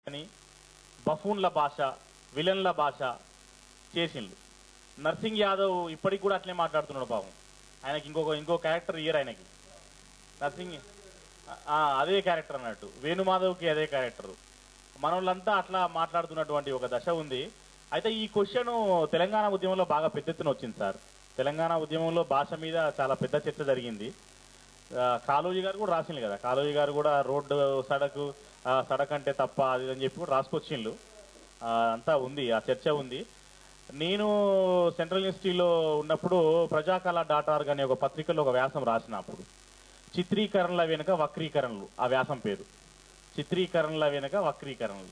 అని బఫూన్ల భాష, విలన్ల భాష చేసిండు. నర్సింగ్ యాదవ్ ఇప్పటికి కూడా అట్లే మాట్లాడుతున్నాడు పాపం. ఆయనకి ఇంకో క్యారెక్టర్ ఇయర్ ఆయనకి నర్సింగ్ అదే క్యారెక్టర్ అన్నట్టు. వేణుమాధవ్కి అదే క్యారెక్టర్. మనోళ్ళంతా అట్లా మాట్లాడుతున్నటువంటి ఒక దశ ఉంది. అయితే ఈ క్వశ్చన్ తెలంగాణ ఉద్యమంలో బాగా పెద్ద ఎత్తున వచ్చింది సార్. తెలంగాణ ఉద్యమంలో భాష మీద చాలా పెద్ద చర్చ జరిగింది. కాళోజీ గారు కూడా రాసిండు కదా, కాళోజీ గారు కూడా రోడ్డు సడక్ అంటే తప్ప అది అని చెప్పి కూడా రాసుకొచ్చిండ్రు. అంతా ఉంది, ఆ చర్చ ఉంది. నేను సెంట్రల్ యూనివర్సిటీలో ఉన్నప్పుడు ప్రజాకళ.org అనే ఒక పత్రికలో ఒక వ్యాసం రాసినప్పుడు చిత్రీకరణల వెనుక వక్రీకరణలు, ఆ వ్యాసం పేరు చిత్రీకరణల వెనుక వక్రీకరణలు.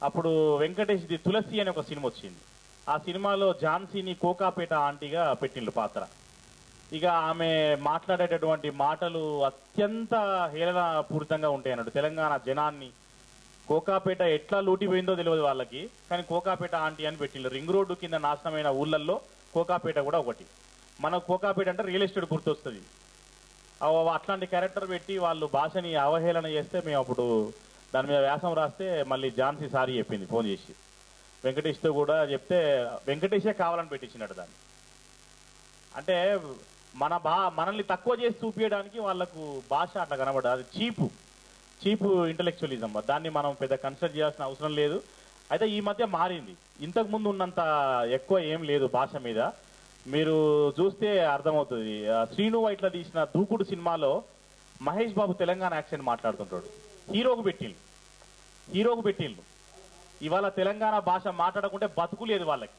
అప్పుడు వెంకటేష్ ది తులసి అనే ఒక సినిమా వచ్చింది. ఆ సినిమాలో ఝాన్సీని కోకాపేట ఆంటీగా పెట్టిండ్రు పాత్ర. ఇక ఆమె మాట్లాడేటటువంటి మాటలు అత్యంత హేళనపూరితంగా ఉంటాయి అన్నట్టు. తెలంగాణ జనాన్ని కోకాపేట ఎట్లా లూటిపోయిందో తెలియదు వాళ్ళకి, కానీ కోకాపేట ఆంటీ అని పెట్టిండ్రు. రింగ్ రోడ్డు కింద నాశనమైన ఊళ్ళల్లో కోకాపేట కూడా ఒకటి. మనకు కోకాపేట అంటే రియల్ ఎస్టేట్ గుర్తొస్తుంది. అట్లాంటి క్యారెక్టర్ పెట్టి వాళ్ళు భాషని అవహేళన చేస్తే మేము అప్పుడు దాని మీద వ్యాసం రాస్తే మళ్ళీ ఝాన్సీ సారీ చెప్పింది ఫోన్ చేసి. వెంకటేష్తో కూడా చెప్తే వెంకటేషే కావాలని పెట్టించినట్టు దాన్ని. అంటే మనల్ని తక్కువ చేసి చూపించడానికి వాళ్ళకు భాష అట్లా కనబడదు. అది చీపు ఇంటలెక్చువలిజం. దాన్ని మనం పెద్ద కన్సిడర్ చేయాల్సిన అవసరం లేదు. అయితే ఈ మధ్య మారింది. ఇంతకు ముందు ఉన్నంత ఎక్కువ ఏం లేదు భాష మీద. మీరు చూస్తే అర్థమవుతుంది. శ్రీను వైట్ల తీసిన దూకుడు సినిమాలో మహేష్ బాబు తెలంగాణ యాక్సెంట్ మాట్లాడుతుంటాడు. హీరోకు పెట్టిండు. ఇవాళ తెలంగాణ భాష మాట్లాడకుంటే బతుకు లేదు వాళ్ళకి.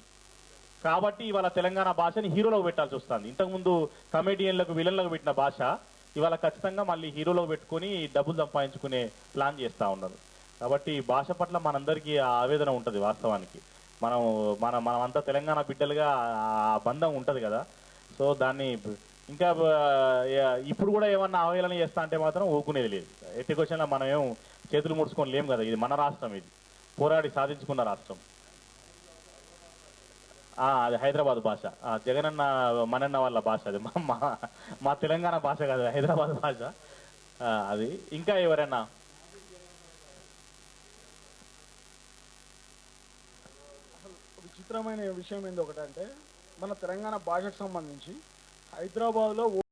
కాబట్టి ఇవాళ తెలంగాణ భాషని హీరోలకు పెట్టాల్సి వస్తుంది. ఇంతకుముందు కమెడియన్లకు, విలన్లకు పెట్టిన భాష ఇవాళ ఖచ్చితంగా మళ్ళీ హీరోలకు పెట్టుకుని డబ్బులు సంపాదించుకునే ప్లాన్ చేస్తూ ఉన్నారు. కాబట్టి భాష పట్ల మనందరికీ ఆవేదన ఉంటుంది. వాస్తవానికి మనమంతా తెలంగాణ బిడ్డలుగా ఆ బంధం ఉంటుంది కదా. సో దాన్ని ఇంకా ఇప్పుడు కూడా ఏమన్నా అవహేళన చేస్తా అంటే మాత్రం ఊరుకునేది లేదు. ఎట్టి క్వశ్చన్లో మనం ఏం చేతులు ముడుచుకొని లేం కదా. ఇది మన రాష్ట్రం, ఇది పోరాడి సాధించుకున్న రాష్ట్రం. అది హైదరాబాద్ భాష. జగనన్న మనన్న వాళ్ళ భాష. అది మా తెలంగాణ భాష కాదు, హైదరాబాద్ భాష అది. ఇంకా ఎవరైనా విచిత్రమైన విషయం ఏంది ఒకటంటే, మన తెలంగాణ భాషకు సంబంధించి హైదరాబాద్లో